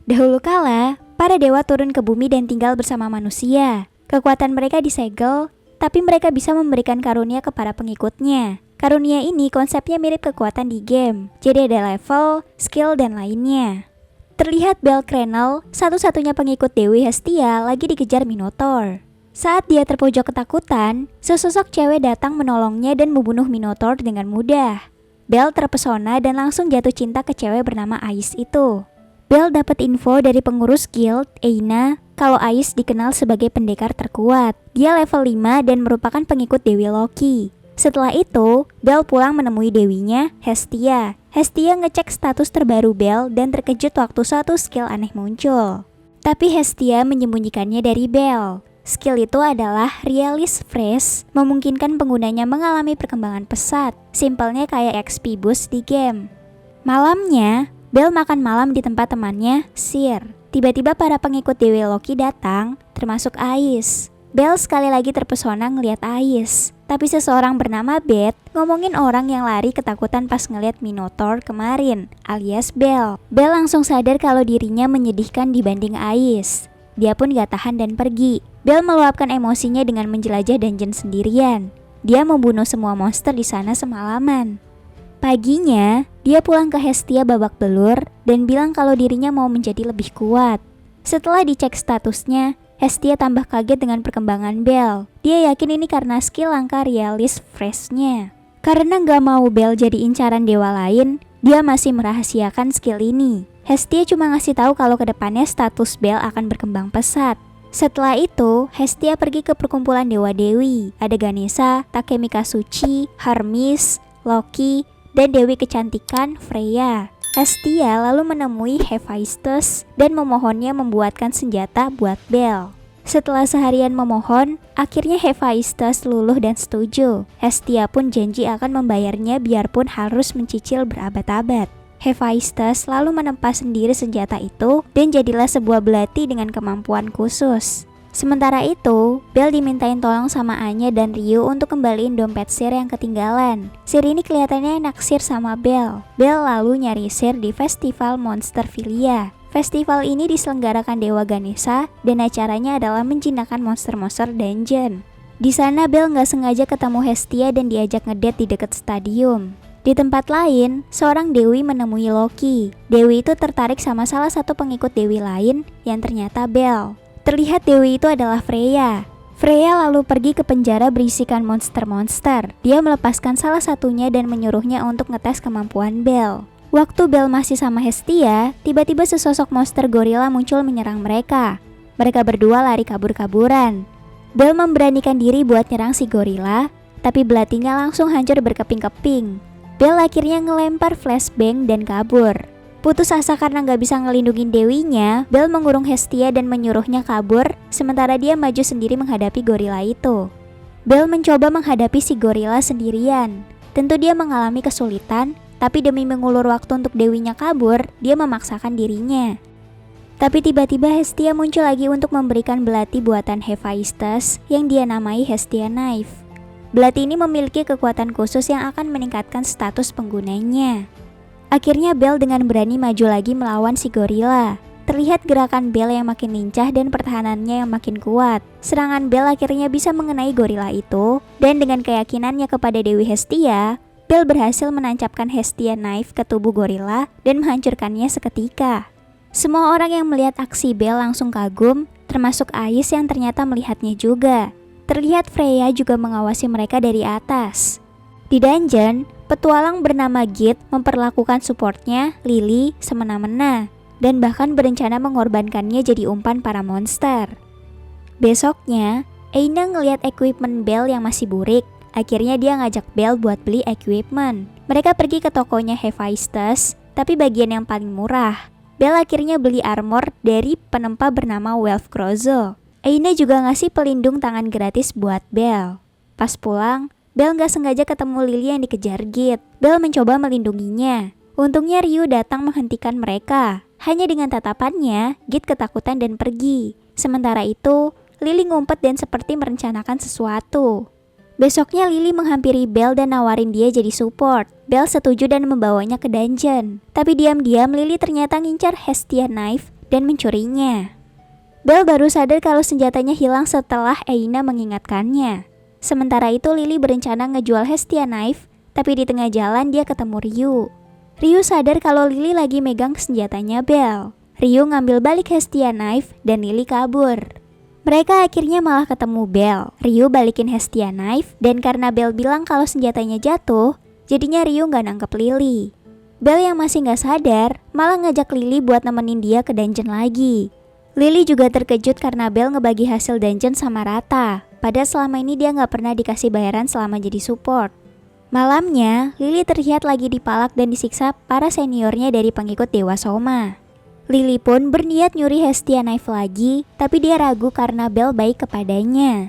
Dahulu kala, para dewa turun ke bumi dan tinggal bersama manusia. Kekuatan mereka disegel, tapi mereka bisa memberikan karunia kepada pengikutnya. Karunia ini konsepnya mirip kekuatan di game, jadi ada level, skill, dan lainnya. Terlihat Bel Cranel, satu-satunya pengikut Dewi Hestia, lagi dikejar Minotaur. Saat dia terpojok ketakutan, sesosok cewek datang menolongnya dan membunuh Minotaur dengan mudah. Bel terpesona dan langsung jatuh cinta ke cewek bernama Ais itu. Bel dapat info dari pengurus guild, Eina, kalau Ais dikenal sebagai pendekar terkuat. Dia level 5 dan merupakan pengikut Dewi Loki. Setelah itu, Bel pulang menemui dewinya, Hestia. Hestia ngecek status terbaru Bel dan terkejut waktu suatu skill aneh muncul. Tapi Hestia menyembunyikannya dari Bel. Skill itu adalah Realist Freeze, memungkinkan penggunanya mengalami perkembangan pesat. Simpelnya kayak XP boost di game. Malamnya, Bel makan malam di tempat temannya, Sir. Tiba-tiba para pengikut Dewi Loki datang, termasuk Ais. Bel sekali lagi terpesona ngeliat Ais. Tapi seseorang bernama Beth ngomongin orang yang lari ketakutan pas ngeliat Minotaur kemarin, alias Bel. Bel langsung sadar kalau dirinya menyedihkan dibanding Ais. Dia pun gak tahan dan pergi. Bel meluapkan emosinya dengan menjelajah dungeon sendirian. Dia membunuh semua monster di sana semalaman. Paginya, dia pulang ke Hestia babak belur dan bilang kalau dirinya mau menjadi lebih kuat. Setelah dicek statusnya, Hestia tambah kaget dengan perkembangan Bel. Dia yakin ini karena skill langka Realist Freeze-nya. Karena gak mau Bel jadi incaran dewa lain, dia masih merahasiakan skill ini. Hestia cuma ngasih tahu kalau kedepannya status Bel akan berkembang pesat. Setelah itu, Hestia pergi ke perkumpulan dewa-dewi. Ada Ganesha, Takemika Suci, Hermes, Loki, dan Dewi Kecantikan, Freya. Hestia lalu menemui Hephaestus dan memohonnya membuatkan senjata buat Bel. Setelah seharian memohon, akhirnya Hephaestus luluh dan setuju. Hestia pun janji akan membayarnya biarpun harus mencicil berabad-abad. Hephaestus lalu menempa sendiri senjata itu dan jadilah sebuah belati dengan kemampuan khusus. Sementara itu, Bel dimintain tolong sama Anya dan Ryu untuk kembaliin dompet Sir yang ketinggalan. Sir ini kelihatannya naksir sama Bel. Bel lalu nyari Sir di festival Monsterfilia. Festival ini diselenggarakan Dewa Ganesha dan acaranya adalah menjinakkan monster-monster dungeon. Di sana Bel nggak sengaja ketemu Hestia dan diajak ngedate di dekat stadium. Di tempat lain, seorang Dewi menemui Loki. Dewi itu tertarik sama salah satu pengikut Dewi lain yang ternyata Bel. Terlihat Dewi itu adalah Freya. Freya lalu pergi ke penjara berisikan monster-monster. Dia melepaskan salah satunya dan menyuruhnya untuk ngetes kemampuan Bel. Waktu Bel masih sama Hestia, tiba-tiba sesosok monster gorila muncul menyerang mereka. Mereka berdua lari kabur-kaburan. Bel memberanikan diri buat nyerang si gorila, tapi belatinya langsung hancur berkeping-keping. Bel akhirnya ngelempar flashbang dan kabur. Putus asa karena gak bisa ngelindungin dewinya, Bel mengurung Hestia dan menyuruhnya kabur, sementara dia maju sendiri menghadapi gorila itu. Bel mencoba menghadapi si gorila sendirian. Tentu dia mengalami kesulitan, tapi demi mengulur waktu untuk dewinya kabur, dia memaksakan dirinya. Tapi tiba-tiba Hestia muncul lagi untuk memberikan belati buatan Hephaestus yang dia namai Hestia Knife. Belati ini memiliki kekuatan khusus yang akan meningkatkan status penggunanya. Akhirnya Bel dengan berani maju lagi melawan si gorila. Terlihat gerakan Bel yang makin lincah dan pertahanannya yang makin kuat. Serangan Bel akhirnya bisa mengenai gorila itu, dan dengan keyakinannya kepada Dewi Hestia, Bel berhasil menancapkan Hestia Knife ke tubuh gorila dan menghancurkannya seketika. Semua orang yang melihat aksi Bel langsung kagum, termasuk Ais yang ternyata melihatnya juga. Terlihat Freya juga mengawasi mereka dari atas. Di dungeon, petualang bernama Git memperlakukan supportnya, Lily, semena-mena, dan bahkan berencana mengorbankannya jadi umpan para monster. Besoknya, Eina ngelihat equipment Bel yang masih burik. Akhirnya dia ngajak Bel buat beli equipment. Mereka pergi ke tokonya Hephaestus, tapi bagian yang paling murah. Bel akhirnya beli armor dari penempa bernama Welf Crozo. Eina juga ngasih pelindung tangan gratis buat Bel. Pas pulang, Bel gak sengaja ketemu Lily yang dikejar Git. Bel mencoba melindunginya. Untungnya Ryu datang menghentikan mereka. Hanya dengan tatapannya, Git ketakutan dan pergi. Sementara itu, Lily ngumpet dan seperti merencanakan sesuatu. Besoknya Lily menghampiri Bel dan nawarin dia jadi support. Bel setuju dan membawanya ke dungeon. Tapi diam-diam Lily ternyata ngincar Hestia Knife dan mencurinya. Belle baru sadar kalau senjatanya hilang setelah Aina mengingatkannya. Sementara itu Lily berencana ngejual Hestia Knife, tapi di tengah jalan dia ketemu Ryu. Ryu sadar kalau Lily lagi megang senjatanya Belle. Ryu ngambil balik Hestia Knife dan Lily kabur. Mereka akhirnya malah ketemu Belle. Ryu balikin Hestia Knife dan karena Belle bilang kalau senjatanya jatuh, jadinya Ryu nggak nangkep Lily. Belle yang masih nggak sadar malah ngajak Lily buat nemenin dia ke dungeon lagi. Lily juga terkejut karena Belle ngebagi hasil dungeon sama rata. Padahal selama ini dia nggak pernah dikasih bayaran selama jadi support. Malamnya, Lily terlihat lagi dipalak dan disiksa para seniornya dari pengikut Dewa Soma. Lily pun berniat nyuri Hestia Knife lagi, tapi dia ragu karena Belle baik kepadanya.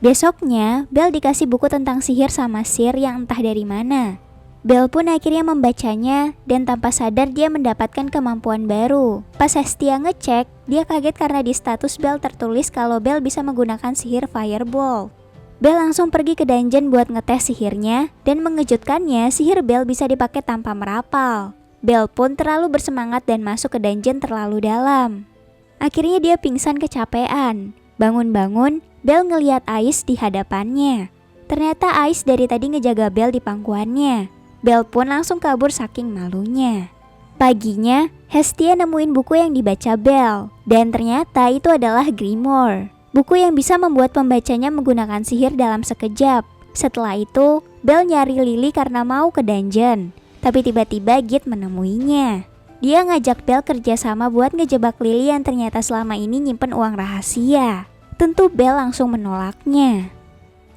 Besoknya, Belle dikasih buku tentang sihir sama Sir yang entah dari mana. Belle pun akhirnya membacanya dan tanpa sadar dia mendapatkan kemampuan baru. Pas Hestia ngecek, dia kaget karena di status Belle tertulis kalau Belle bisa menggunakan sihir Fireball. Belle langsung pergi ke dungeon buat ngetes sihirnya dan mengejutkannya sihir Belle bisa dipakai tanpa merapal. Belle pun terlalu bersemangat dan masuk ke dungeon terlalu dalam. Akhirnya dia pingsan kecapean. Bangun-bangun, Belle ngeliat Ais di hadapannya. Ternyata Ais dari tadi ngejaga Belle di pangkuannya. Belle pun langsung kabur saking malunya. Paginya, Hestia nemuin buku yang dibaca Belle. Dan ternyata itu adalah Grimoire. Buku yang bisa membuat pembacanya menggunakan sihir dalam sekejap. Setelah itu, Belle nyari Lily karena mau ke dungeon. Tapi tiba-tiba Git menemuinya. Dia ngajak Belle kerjasama buat ngejebak Lily yang ternyata selama ini nyimpen uang rahasia. Tentu Belle langsung menolaknya.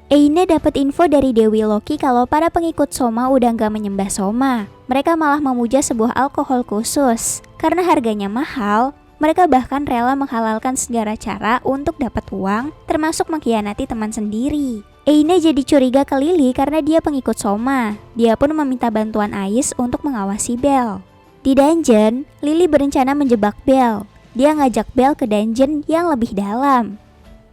Aina dapat info dari Dewi Loki kalau para pengikut Soma udah gak menyembah Soma. Mereka malah memuja sebuah alkohol khusus. Karena harganya mahal, mereka bahkan rela menghalalkan segala cara untuk dapat uang, termasuk mengkhianati teman sendiri. Aina jadi curiga ke Lily karena dia pengikut Soma. Dia pun meminta bantuan Ais untuk mengawasi Belle. Di dungeon, Lily berencana menjebak Belle. Dia ngajak Belle ke dungeon yang lebih dalam.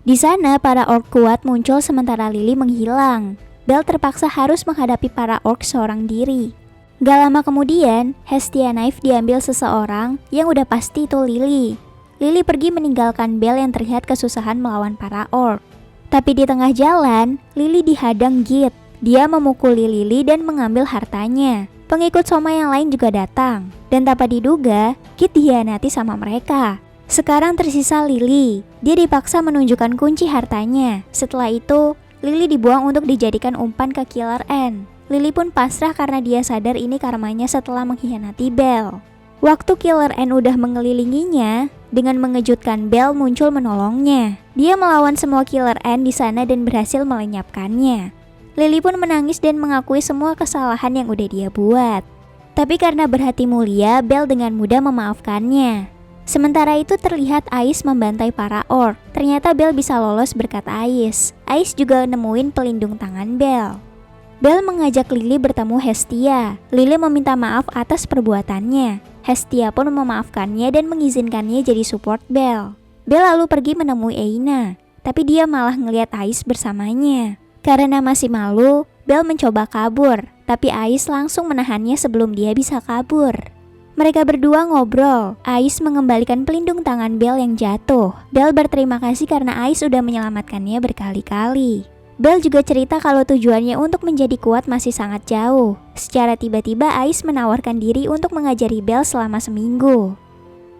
Di sana para orc kuat muncul sementara Lily menghilang. Belle terpaksa harus menghadapi para orc seorang diri. Gak lama kemudian, Hestia Knife diambil seseorang yang udah pasti itu Lily. Lily pergi meninggalkan Belle yang terlihat kesusahan melawan para orc. Tapi di tengah jalan, Lily dihadang Git. Dia memukuli Lily dan mengambil hartanya. Pengikut Soma yang lain juga datang. Dan tanpa diduga, Git dikhianati sama mereka. Sekarang tersisa Lily. Dia dipaksa menunjukkan kunci hartanya. Setelah itu, Lily dibuang untuk dijadikan umpan ke Killer Ant. Lily pun pasrah karena dia sadar ini karmanya setelah mengkhianati Belle. Waktu Killer Ant udah mengelilinginya, dengan mengejutkan Belle muncul menolongnya. Dia melawan semua Killer Ant di sana dan berhasil melenyapkannya. Lily pun menangis dan mengakui semua kesalahan yang udah dia buat. Tapi karena berhati mulia, Belle dengan mudah memaafkannya. Sementara itu terlihat Ais membantai para orc. Ternyata Belle bisa lolos berkat Ais. Ais juga nemuin pelindung tangan Belle. Belle mengajak Lily bertemu Hestia. Lily meminta maaf atas perbuatannya. Hestia pun memaafkannya dan mengizinkannya jadi support Belle. Belle lalu pergi menemui Aina. Tapi dia malah ngelihat Ais bersamanya. Karena masih malu, Belle mencoba kabur. Tapi Ais langsung menahannya sebelum dia bisa kabur. Mereka berdua ngobrol. Ais mengembalikan pelindung tangan Belle yang jatuh. Belle berterima kasih karena Ais sudah menyelamatkannya berkali-kali. Belle juga cerita kalau tujuannya untuk menjadi kuat masih sangat jauh. Secara tiba-tiba Ais menawarkan diri untuk mengajari Belle selama seminggu.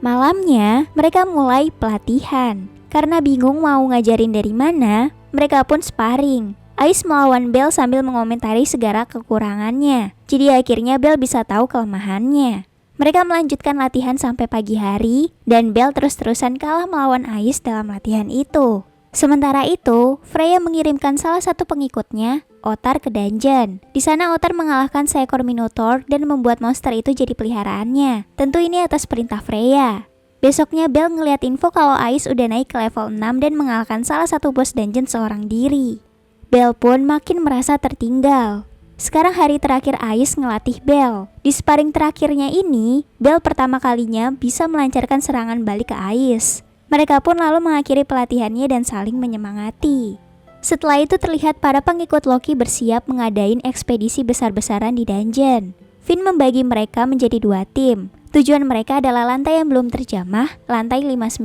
Malamnya, mereka mulai pelatihan. Karena bingung mau ngajarin dari mana, mereka pun sparring. Ais melawan Belle sambil mengomentari segala kekurangannya. Jadi akhirnya Belle bisa tahu kelemahannya. Mereka melanjutkan latihan sampai pagi hari, dan Belle terus-terusan kalah melawan Ais dalam latihan itu. Sementara itu, Freya mengirimkan salah satu pengikutnya, Otar, ke dungeon. Di sana Otar mengalahkan seekor Minotaur dan membuat monster itu jadi peliharaannya. Tentu ini atas perintah Freya. Besoknya Belle ngeliat info kalau Ais udah naik ke level 6 dan mengalahkan salah satu bos dungeon seorang diri. Belle pun makin merasa tertinggal. Sekarang hari terakhir Ais ngelatih Belle. Di sparring terakhirnya ini, Belle pertama kalinya bisa melancarkan serangan balik ke Ais. Mereka pun lalu mengakhiri pelatihannya dan saling menyemangati. Setelah itu terlihat para pengikut Loki bersiap mengadain ekspedisi besar-besaran di dungeon. Finn membagi mereka menjadi 2 tim. Tujuan mereka adalah lantai yang belum terjamah, lantai 59.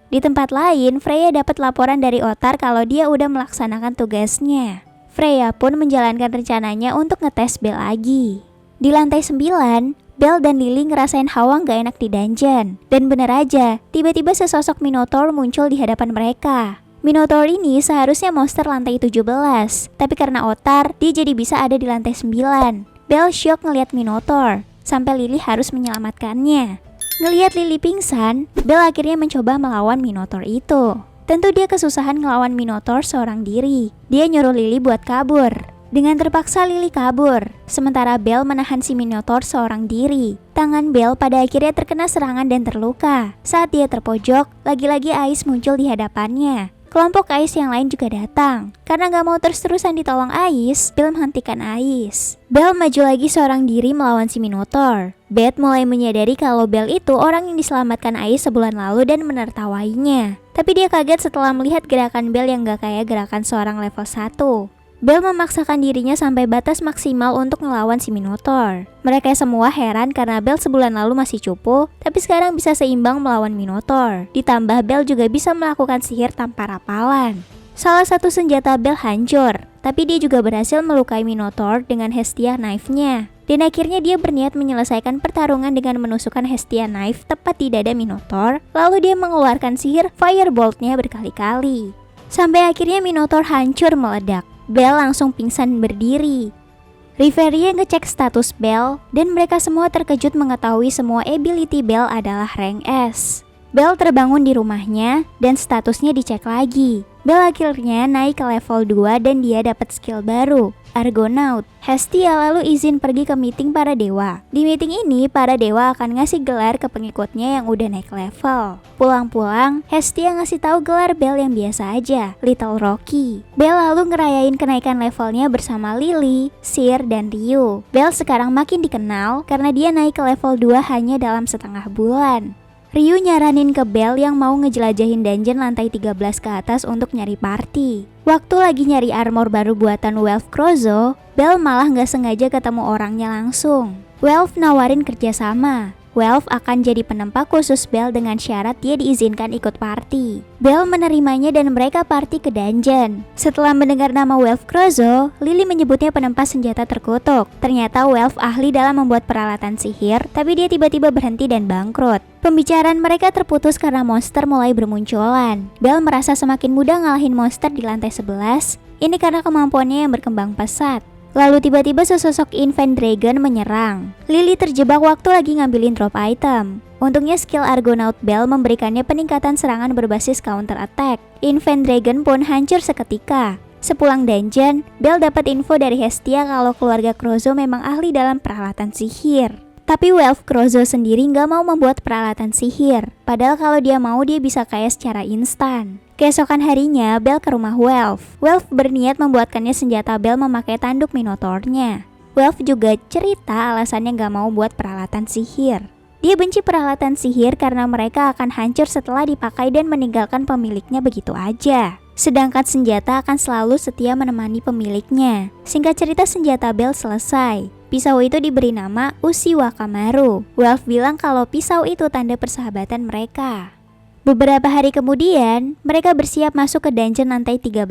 Di tempat lain, Freya dapat laporan dari Ottar kalau dia udah melaksanakan tugasnya. Freya pun menjalankan rencananya untuk ngetes Belle lagi. Di lantai 9, Belle dan Lily ngerasain hawa gak enak di dungeon. Dan bener aja, tiba-tiba sesosok Minotaur muncul di hadapan mereka. Minotaur ini seharusnya monster lantai 17, tapi karena Ottar, dia jadi bisa ada di lantai 9. Belle shock ngeliat Minotaur, sampai Lily harus menyelamatkannya. Ngeliat Lily pingsan, Belle akhirnya mencoba melawan Minotaur itu. Tentu dia kesusahan ngelawan Minotaur seorang diri. Dia nyuruh Lily buat kabur. Dengan terpaksa Lily kabur, sementara Belle menahan si Minotaur seorang diri. Tangan Belle pada akhirnya terkena serangan dan terluka. Saat dia terpojok, lagi-lagi Ais muncul di hadapannya. Kelompok Ais yang lain juga datang. Karena gak mau terus-terusan ditolong Ais, Belle menghentikan Ais. Belle maju lagi seorang diri melawan si Minotaur. Beth mulai menyadari kalau Belle itu orang yang diselamatkan Ais sebulan lalu dan menertawainya. Tapi dia kaget setelah melihat gerakan Belle yang gak kayak gerakan seorang level 1. Belle memaksakan dirinya sampai batas maksimal untuk ngelawan si Minotaur. Mereka semua heran karena Belle sebulan lalu masih cupu, tapi sekarang bisa seimbang melawan Minotaur. Ditambah Belle juga bisa melakukan sihir tanpa rapalan. Salah satu senjata Belle hancur, tapi dia juga berhasil melukai Minotaur dengan Hestia Knife-nya. Dan akhirnya dia berniat menyelesaikan pertarungan dengan menusukkan Hestia Knife tepat di dada Minotaur, lalu dia mengeluarkan sihir Firebolt-nya berkali-kali. Sampai akhirnya Minotaur hancur meledak. Belle langsung pingsan berdiri. Riveria ngecek status Belle, dan mereka semua terkejut mengetahui semua ability Belle adalah rank S. Belle terbangun di rumahnya, dan statusnya dicek lagi. Belle akhirnya naik ke level 2 dan dia dapat skill baru, Argonaut. Hestia lalu izin pergi ke meeting para dewa. Di meeting ini, para dewa akan ngasih gelar ke pengikutnya yang udah naik level. Pulang-pulang, Hestia ngasih tahu gelar Belle yang biasa aja, Little Rocky. Belle lalu ngerayain kenaikan levelnya bersama Lily, Seer, dan Ryu. Belle sekarang makin dikenal karena dia naik ke level 2 hanya dalam setengah bulan. Ryu nyaranin ke Belle yang mau ngejelajahin dungeon lantai 13 ke atas untuk nyari party. Waktu lagi nyari armor baru buatan Welf Krozo, Belle malah gak sengaja ketemu orangnya langsung. Welf nawarin kerjasama. Welf akan jadi penempa khusus Belle dengan syarat dia diizinkan ikut party. Belle menerimanya dan mereka party ke dungeon. Setelah mendengar nama Welf Krozo, Lily menyebutnya penempa senjata terkutuk. Ternyata Welf ahli dalam membuat peralatan sihir, tapi dia tiba-tiba berhenti dan bangkrut. Pembicaraan mereka terputus karena monster mulai bermunculan. Belle merasa semakin mudah ngalahin monster di lantai 11. Ini karena kemampuannya yang berkembang pesat. Lalu tiba-tiba sesosok Infant Dragon menyerang. Lily terjebak waktu lagi ngambilin drop item. Untungnya skill Argonaut Belle memberikannya peningkatan serangan berbasis counter attack. Infant Dragon pun hancur seketika. Sepulang dungeon, Belle dapat info dari Hestia kalau keluarga Krozo memang ahli dalam peralatan sihir. Tapi Welf Krozo sendiri nggak mau membuat peralatan sihir. Padahal kalau dia mau dia bisa kaya secara instan. Keesokan harinya, Belle ke rumah Welf. Welf berniat membuatkannya senjata Belle memakai tanduk Minotaurnya. Welf juga cerita alasannya nggak mau buat peralatan sihir. Dia benci peralatan sihir karena mereka akan hancur setelah dipakai dan meninggalkan pemiliknya begitu aja. Sedangkan senjata akan selalu setia menemani pemiliknya. Singkat cerita, senjata Belle selesai. Pisau itu diberi nama Ushi Wakamaru. Welf bilang kalau pisau itu tanda persahabatan mereka. Beberapa hari kemudian, mereka bersiap masuk ke dungeon lantai 13.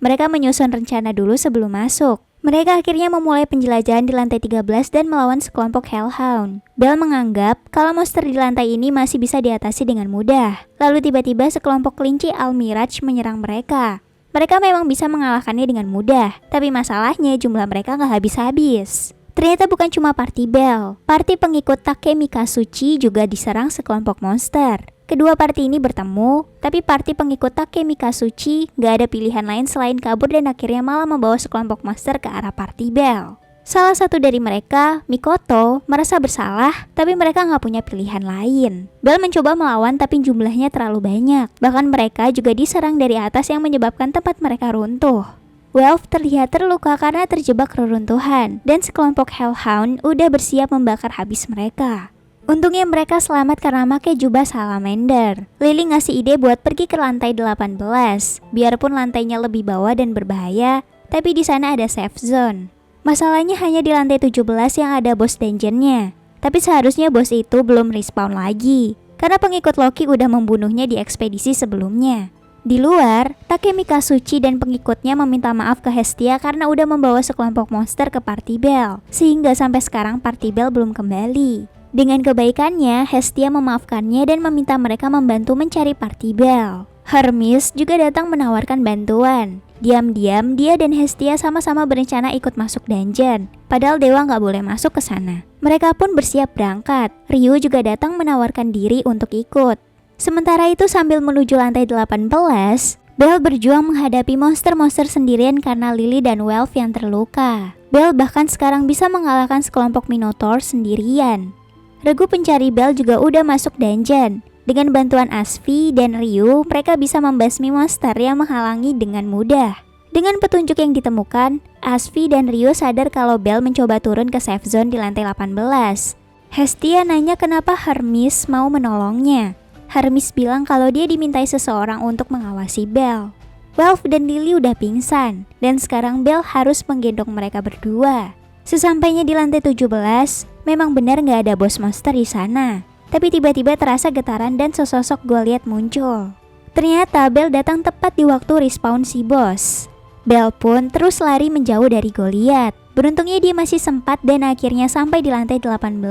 Mereka menyusun rencana dulu sebelum masuk. Mereka akhirnya memulai penjelajahan di lantai 13 dan melawan sekelompok Hellhound. Belle menganggap kalau monster di lantai ini masih bisa diatasi dengan mudah. Lalu tiba-tiba sekelompok kelinci Almiraj menyerang mereka. Mereka memang bisa mengalahkannya dengan mudah, tapi masalahnya jumlah mereka gak habis-habis. Ternyata bukan cuma party Belle, party pengikut Takemi Katsuchi juga diserang sekelompok monster. Kedua party ini bertemu, tapi party pengikut Takemi Katsuchi gak ada pilihan lain selain kabur dan akhirnya malah membawa sekelompok monster ke arah party Belle. Salah satu dari mereka, Mikoto, merasa bersalah, tapi mereka gak punya pilihan lain. Belle mencoba melawan tapi jumlahnya terlalu banyak. Bahkan mereka juga diserang dari atas yang menyebabkan tempat mereka runtuh. Welf terlihat terluka karena terjebak reruntuhan, dan sekelompok Hellhound udah bersiap membakar habis mereka. Untungnya mereka selamat karena pakai jubah salamander. Lily ngasih ide buat pergi ke lantai 18. Biarpun lantainya lebih bawah dan berbahaya, tapi di sana ada safe zone. Masalahnya hanya di lantai 17 yang ada boss dungeonnya. Tapi seharusnya bos itu belum respawn lagi, karena pengikut Loki udah membunuhnya di ekspedisi sebelumnya. Di luar, Takemi Kazuchi dan pengikutnya meminta maaf ke Hestia karena udah membawa sekelompok monster ke Party Bell, sehingga sampai sekarang Party Bell belum kembali. Dengan kebaikannya, Hestia memaafkannya dan meminta mereka membantu mencari Party Bell. Hermes juga datang menawarkan bantuan. Diam-diam, dia dan Hestia sama-sama berencana ikut masuk dungeon, padahal Dewa nggak boleh masuk ke sana. Mereka pun bersiap berangkat. Ryu juga datang menawarkan diri untuk ikut. Sementara itu sambil menuju lantai 18, Bell berjuang menghadapi monster-monster sendirian karena Lily dan Welf yang terluka. Bell bahkan sekarang bisa mengalahkan sekelompok Minotaur sendirian. Regu pencari Bell juga udah masuk dungeon. Dengan bantuan Asvi dan Ryu, mereka bisa membasmi monster yang menghalangi dengan mudah. Dengan petunjuk yang ditemukan, Asvi dan Ryu sadar kalau Bell mencoba turun ke safe zone di lantai 18. Hestia nanya kenapa Hermes mau menolongnya. Hermes bilang kalau dia dimintai seseorang untuk mengawasi Bell. Welf dan Lily udah pingsan, dan sekarang Bell harus menggendong mereka berdua. Sesampainya di lantai 17, memang benar nggak ada bos monster di sana. Tapi tiba-tiba terasa getaran dan sesosok Goliath muncul. Ternyata Bell datang tepat di waktu respawn si bos. Bell pun terus lari menjauh dari Goliath. Beruntungnya dia masih sempat dan akhirnya sampai di lantai 18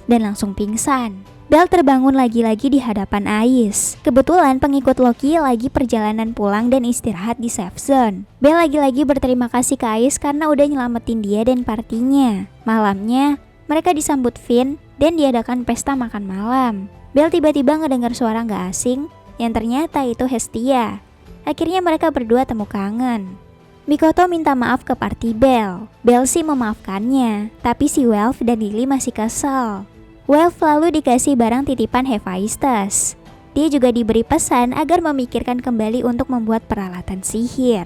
dan langsung pingsan. Bell terbangun lagi-lagi di hadapan Ais. Kebetulan pengikut Loki lagi perjalanan pulang dan istirahat di safe zone. Bell lagi-lagi berterima kasih ke Ais karena udah nyelamatin dia dan partinya. Malamnya, mereka disambut Finn dan diadakan pesta makan malam. Bell tiba-tiba ngedengar suara gak asing yang ternyata itu Hestia. Akhirnya mereka berdua temu kangen. Mikoto minta maaf ke Party Bell. Bell sih memaafkannya, tapi si Welf dan Lily masih kesel. Welf lalu dikasih barang titipan Hephaestus. Dia juga diberi pesan agar memikirkan kembali untuk membuat peralatan sihir.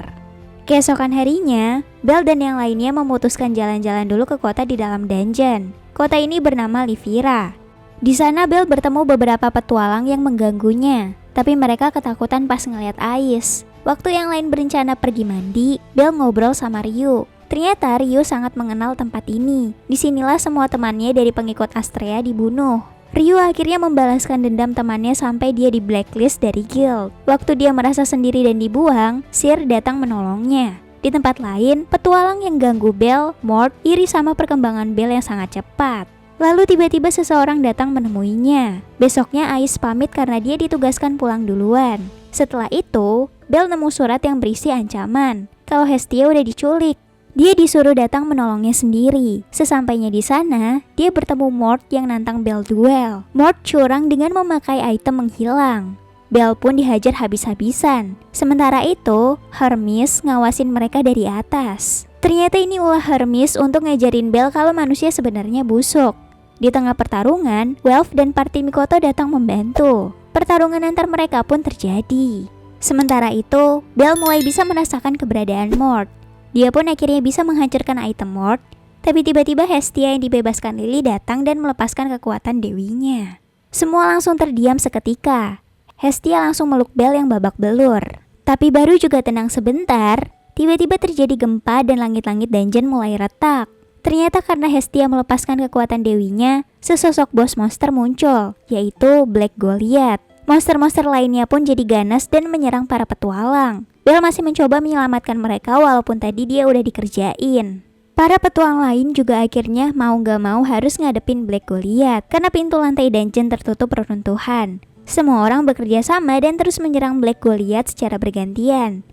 Keesokan harinya, Bell dan yang lainnya memutuskan jalan-jalan dulu ke kota di dalam dungeon. Kota ini bernama Livira. Di sana Bell bertemu beberapa petualang yang mengganggunya, tapi mereka ketakutan pas ngeliat Ais. Waktu yang lain berencana pergi mandi, Bell ngobrol sama Ryu. Ternyata Ryu sangat mengenal tempat ini. Disinilah semua temannya dari pengikut Astrea dibunuh. Ryu akhirnya membalaskan dendam temannya sampai dia di blacklist dari guild. Waktu dia merasa sendiri dan dibuang, Sir datang menolongnya. Di tempat lain, petualang yang ganggu Bell, Mort, iri sama perkembangan Bell yang sangat cepat. Lalu tiba-tiba seseorang datang menemuinya. Besoknya Ais pamit karena dia ditugaskan pulang duluan. Setelah itu, Bell nemu surat yang berisi ancaman kalau Hestia udah diculik. Dia disuruh datang menolongnya sendiri. Sesampainya di sana, dia bertemu Mort yang nantang Bell duel. Mort curang dengan memakai item menghilang. Bell pun dihajar habis-habisan. Sementara itu, Hermes ngawasin mereka dari atas. Ternyata ini ulah Hermes untuk ngajarin Bell kalau manusia sebenarnya busuk. Di tengah pertarungan, Welf dan Party Mikoto datang membantu. Pertarungan antar mereka pun terjadi. Sementara itu, Bell mulai bisa merasakan keberadaan Mort. Dia pun akhirnya bisa menghancurkan item Mort, tapi tiba-tiba Hestia yang dibebaskan Lily datang dan melepaskan kekuatan dewinya. Semua langsung terdiam seketika. Hestia langsung meluk Bell yang babak belur. Tapi baru juga tenang sebentar, tiba-tiba terjadi gempa dan langit-langit dungeon mulai retak. Ternyata karena Hestia melepaskan kekuatan dewinya, sesosok bos monster muncul, yaitu Black Goliath. Monster-monster lainnya pun jadi ganas dan menyerang para petualang. Bell masih mencoba menyelamatkan mereka walaupun tadi dia udah dikerjain. Para petualang lain juga akhirnya mau gak mau harus ngadepin Black Goliath karena pintu lantai dungeon tertutup reruntuhan. Semua orang bekerja sama dan terus menyerang Black Goliath secara bergantian.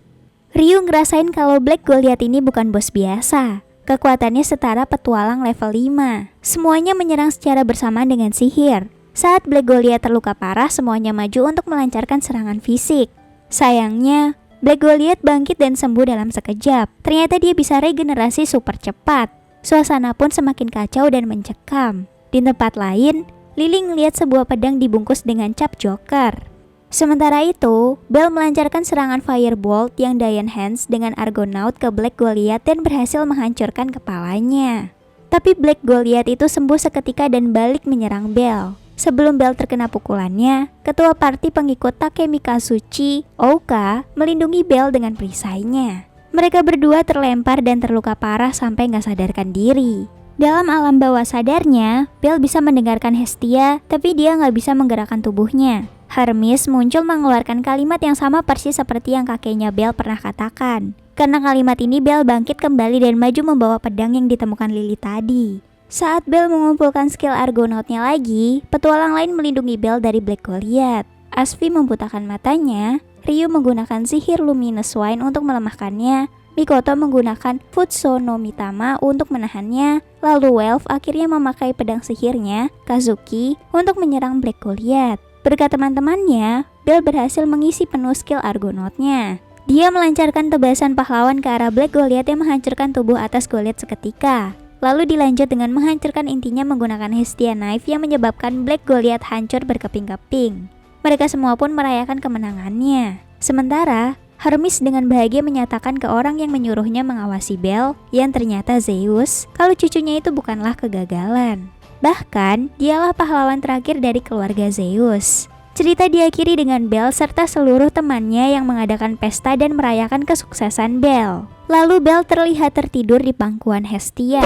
Ryu ngerasain kalau Black Goliath ini bukan bos biasa. Kekuatannya setara petualang level 5. Semuanya menyerang secara bersamaan dengan sihir. Saat Black Goliath terluka parah, semuanya maju untuk melancarkan serangan fisik. Sayangnya, Black Goliath bangkit dan sembuh dalam sekejap. Ternyata dia bisa regenerasi super cepat. Suasana pun semakin kacau dan mencekam. Di tempat lain, Lily ngelihat sebuah pedang dibungkus dengan cap Joker. Sementara itu, Bell melancarkan serangan Firebolt yang Diane Hands dengan Argonaut ke Black Goliath dan berhasil menghancurkan kepalanya. Tapi Black Goliath itu sembuh seketika dan balik menyerang Bell. Sebelum Bell terkena pukulannya, ketua parti pengikut Takemi Kazuchi, Ouka, melindungi Bell dengan perisainya. Mereka berdua terlempar dan terluka parah sampai nggak sadarkan diri. Dalam alam bawah sadarnya, Belle bisa mendengarkan Hestia, tapi dia nggak bisa menggerakkan tubuhnya. Hermes muncul mengeluarkan kalimat yang sama persis seperti yang kakeknya Belle pernah katakan. Karena kalimat ini, Belle bangkit kembali dan maju membawa pedang yang ditemukan Lily tadi. Saat Belle mengumpulkan skill Argonautnya lagi, petualang lain melindungi Belle dari Black Goliath. Asvi membutakan matanya, Ryu menggunakan sihir Luminous Wine untuk melemahkannya, Mikoto menggunakan Futso no Mitama untuk menahannya, lalu Welf akhirnya memakai pedang sihirnya, Kazuki, untuk menyerang Black Goliath. Berkat teman-temannya, Belle berhasil mengisi penuh skill Argonautnya. Dia melancarkan tebasan pahlawan ke arah Black Goliath yang menghancurkan tubuh atas Goliath seketika. Lalu dilanjut dengan menghancurkan intinya menggunakan Hestia Knife yang menyebabkan Black Goliath hancur berkeping-keping. Mereka semua pun merayakan kemenangannya. Sementara, Hermes dengan bahagia menyatakan ke orang yang menyuruhnya mengawasi Belle, yang ternyata Zeus, kalau cucunya itu bukanlah kegagalan. Bahkan, dialah pahlawan terakhir dari keluarga Zeus. Cerita diakhiri dengan Belle serta seluruh temannya yang mengadakan pesta dan merayakan kesuksesan Belle. Lalu Belle terlihat tertidur di pangkuan Hestia.